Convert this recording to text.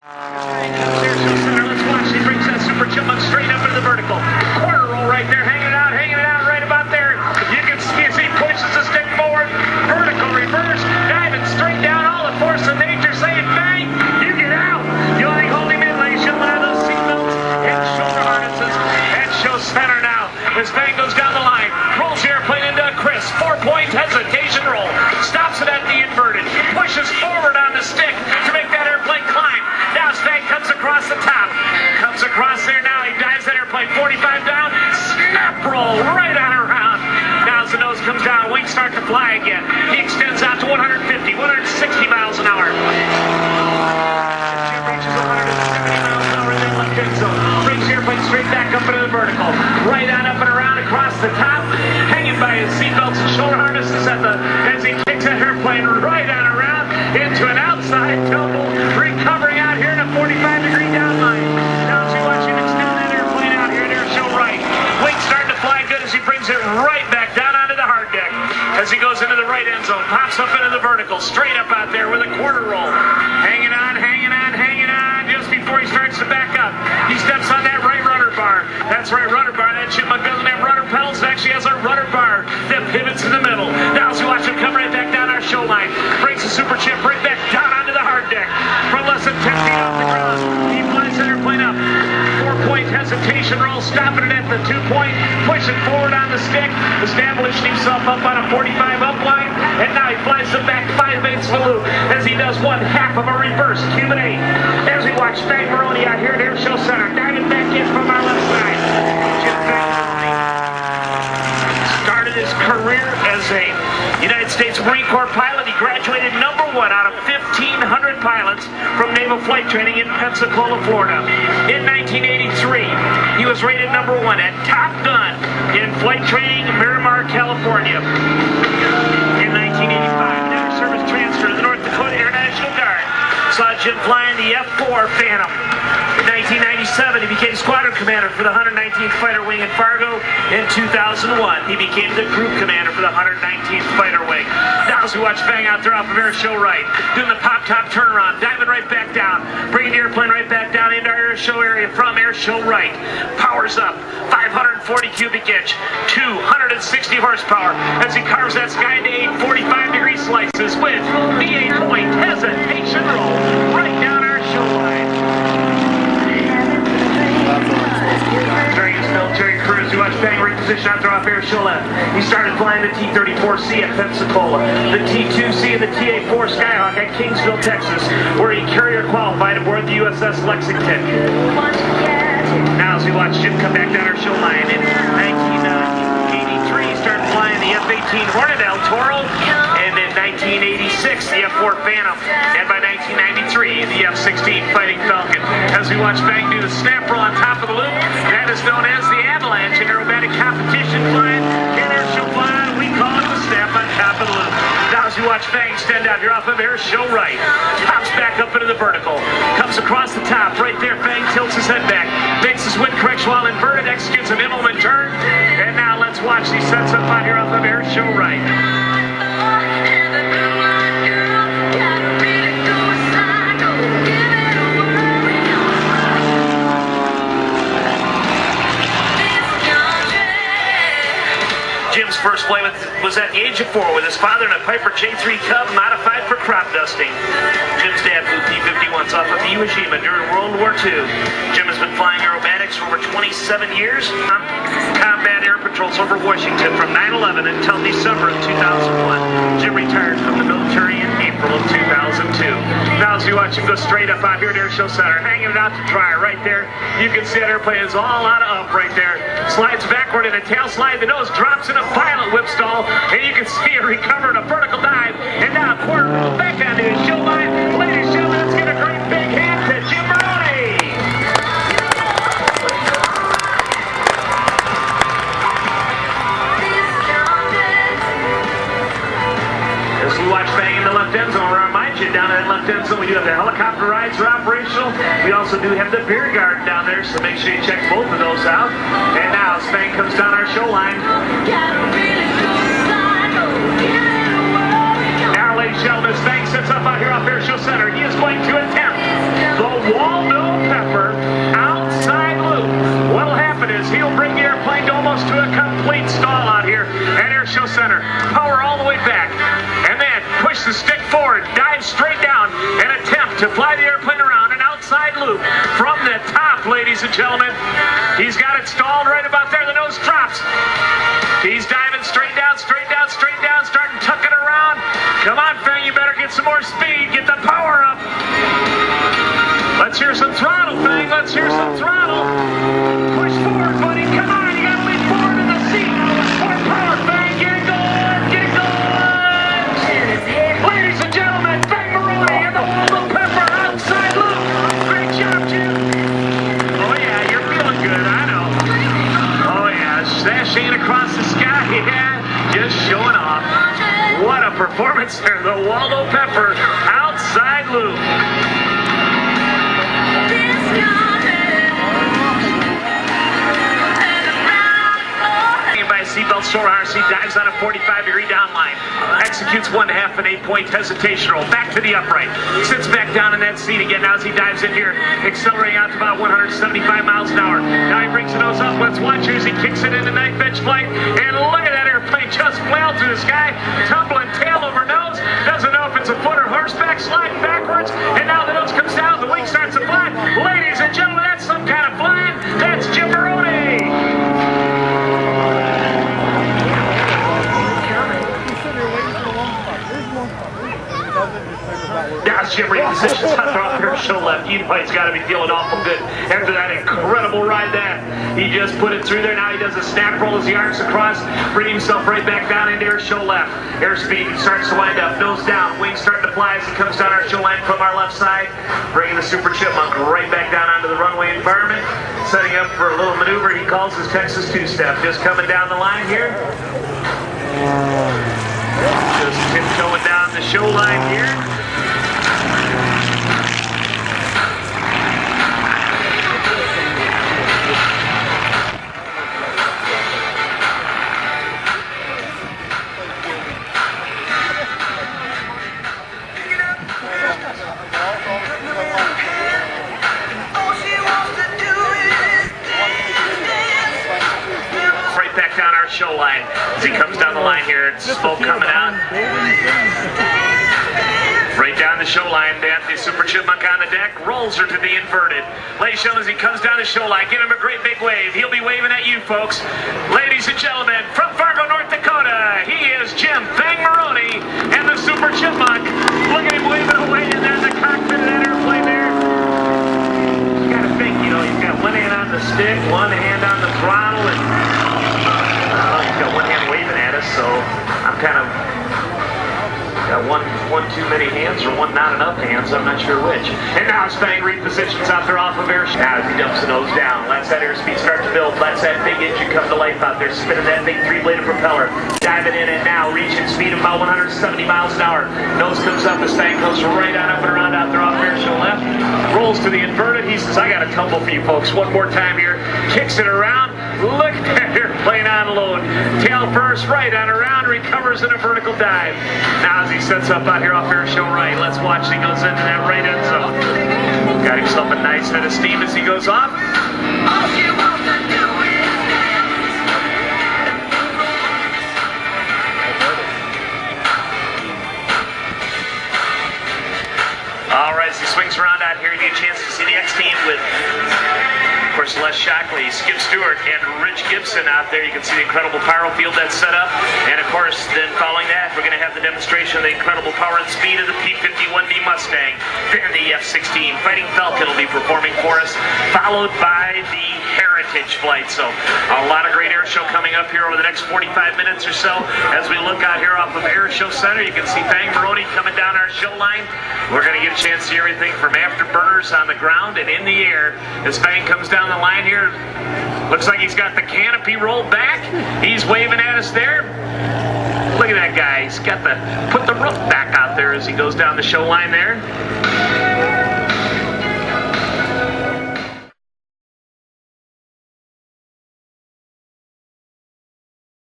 Let's watch. He brings that Super Chipmunk straight up into the vertical. Quarter roll right there, hanging it out right about there. You can see as he pushes the stick forward. Vertical reverse, diving straight down. All the force of nature saying, Fang, you get out. The only holding in, ladies and gentlemen, are those seatbelts and shoulder harnesses. And show center now as Fang goes down the line. Rolls the airplane into a crisp 4-point hesitation roll. Stops it at the inverted. Pushes forward on the stick to make that airplane climb. Now Fang comes across the top. Comes across there now. He dives that airplane 45 down. Snap roll right on around. Now as the nose comes down, wings start to fly again. He extends out to 150, 160 miles an hour. Jim reaches 170 miles an hour in that left end zone. Brings the airplane straight back up into the vertical. Right on up and around across the top. Hanging by his seatbelts and shoulder harnesses as he kicks that airplane right on around into an outside tumble. Recovering out here in a 45-degree down line. Now as you watch him extend that airplane out here at air show right. Wings starting to fly good as he brings it right back down onto the hard deck. As he goes into the right end zone, pops up into the vertical, straight up out there with a quarter roll. Hanging on, just before he starts to back up. He steps on that right rudder bar. That's right rudder bar. That Chipmunk doesn't have rudder pedals. It actually has a rudder bar that pivots in the middle. Now as we watch him come right back down our show line. Brings the Super Chip right back down onto the hard deck. From less than 10 feet off the ground, he flies that airplane up. 4-point hesitation roll, stopping it at the 2-point, pushing forward on the stick, established himself up on a 45 up line, and now he flies it back 5/8 of a loop as he does 1/2 of a reverse Cuban 8. As we watch Fang Maroney out here at Air Show Center, diving back in from our left side. Jim Maroney started his career as a United States Marine Corps pilot. He graduated #1 out of 1,500 pilots from Naval Flight Training in Pensacola, Florida. In 1983, he was rated #1 at Top Gun in Flight Training, Miramar, California. In 1985, an inter-service transfer to the North Dakota Air National Guard saw Jim flying the F-4 Phantom. In 1997, he became squadron commander for the 119th Fighter Wing in Fargo. In 2001, he became the group commander for the 119th Fighter Wing. Now as we watch Fang out there off of Air Show right, doing the pop-top turnaround, diving right back down, bringing the airplane right back down into our Air Show area from Air Show right. Powers up, 540 cubic inch, 260 horsepower as he carves that sky into 8 45-degree slices with the 8-point hesitation roll right down our show line. During his military cruise, he watched Fang reposition out there off Air Show left. He started flying the T-34C at Pensacola, the T-2C and the T-A-4 Skyhawk at Kingsville, Texas, where he carrier qualified aboard the USS Lexington. Now as we watch Jim come back down our show line in 1983, he started flying the F-18 Hornet El Toro, and in 1986 the F-4 Phantom, and by 1993 the F-16 Fighting Falcon. As we watch Fang do the snap roll on top of the loop, that is known as the Avalanche in aerobatic competition flying. In Air Show flying, we call it the snap on top of the loop. Now as we watch Fang extend out here off of Air Show right, pops back up into the vertical, comes across the top, right there Fang tilts his head back, makes his wind correction while inverted, executes an Immelman turn, and now let's watch he sets up out here off of Air Show right. Jim's first flight was at the age of 4 with his father in a Piper J3 Cub modified for crop dusting. Jim's dad flew P-51s off of Iwo Jima during World War II. Jim has been flying aerobatics for over 27 years on combat air patrols over Washington from 9/11 until December of 2001. Jim retired from the military in April of 2002. Now as you watch him go straight up out here at Air Show Center, hanging it out to dry right there. You can see that airplane is all out of up right there. Slides backward in a tail slide. The nose drops in a violent whip stall, and you can see it recover in a vertical dive. And now quarter roll back onto his show line. Ladies and gentlemen, let's give a great big hand to Jim Maroney. As we watch Fang in the left end zone, we'll remind you down in that left end zone, we do have the helicopter rides are operational. We also do have the beer garden down there, so make sure you check both of those out. And now as Fang comes down our show line. Now, ladies and gentlemen, as Fang sits up out here off Air Show Center, he is going to attempt the wall. to fly the airplane around an outside loop from the top, ladies and gentlemen. He's got it stalled right about there. The nose drops. He's diving straight down, straight down, straight down, starting to tuck it around. Come on, Fang, you better get some more speed. Get the power up. Let's hear some throttle, Fang. Let's hear some throttle. Push forward, buddy. Come on, you got to lean forward in the seat. More power, Fang. Get it going. Get it going. Ladies and gentlemen, Fang Maroney and the Waldo Pepper outside loop. Great job, Jim. Oh, yeah, you're feeling good. I know. Oh, yeah, sashing across the sky. Yeah, just showing off. What a performance there. The Waldo Pepper outside loop. Seatbelt shore RC dives on a 45-degree down line. Executes 1.5 an 8-point hesitation roll. Back to the upright. Sits back down in that seat again now as he dives in here. Accelerating out to about 175 miles an hour. Now he brings the nose up. Let's watch here as he kicks it into knife edge flight. And look at that airplane just flailed through the sky. Tumbling tail over nose. Doesn't know if it's a foot or horseback. Sliding backwards. And now the nose comes down. The wing starts to fly. Ladies and gentlemen, that's some kind of flying. That's Jim Maroney. Now Jim repositions out there off show left. He's got to be feeling awful good after that incredible ride that he just put it through there. Now he does a snap roll as he arcs across, bringing himself right back down into air show left. Airspeed starts to wind up, nose down, wings starting to fly as he comes down our show line from our left side, bringing the Super Chipmunk right back down onto the runway environment, setting up for a little maneuver he calls his Texas two-step. Just coming down the line here. Just tiptoeing down the show line here. Down our show line as he comes down the line here. It's smoke coming out. Right down the show line, the Super Chipmunk on the deck, rolls her to the inverted. Ladies and gentlemen, as he comes down the show line, give him a great big wave. He'll be waving at you folks. Ladies and gentlemen, from Fargo, North Dakota, he is Jim Fang Maroney and the Super Chipmunk. Look at him waving away in there in the cockpit of that airplane there. You gotta think, you know, he's got one hand on the stick, one hand on the throttle, and he's got one hand waving at us, so I'm kind of got one too many hands or one not enough hands. I'm not sure which. And now Fang repositions out there off of air. Now as he dumps the nose down, lets that airspeed start to build, lets that big engine come to life out there, spinning that big 3-bladed propeller, diving in and now reaching speed of about 170 miles an hour. Nose comes up as Fang comes right on up and around out there off air show left. Rolls to the inverted. He says, I got a tumble for you folks. One more time here. Kicks it around. Look at that airplane on load. Tail first, right on around, recovers in a vertical dive. Now as he sets up out here off air show right, let's watch as he goes into that right end zone. Got himself a nice head of steam as he goes off. All you want to do is all right, as he swings around out here, you get a chance to see the X-Team with, of course, Les Shockley, Skip Stewart, and Rich Gibson out there. You can see the incredible pyro field that's set up. And, of course, then following that, we're going to have the demonstration of the incredible power and speed of the P-51D Mustang. Then the F-16 Fighting Falcon will be performing for us, followed by the Heritage flight. So a lot of great air show coming up here over the next 45 minutes or so. As we look out here off of Air Show Center, you can see Fang Maroney coming down our show line. We're going to get a chance to see everything from afterburners on the ground and in the air. As Fang comes down the line here, looks like he's got the canopy rolled back. He's waving at us there. Look at that guy. He's got put the roof back out there as he goes down the show line there.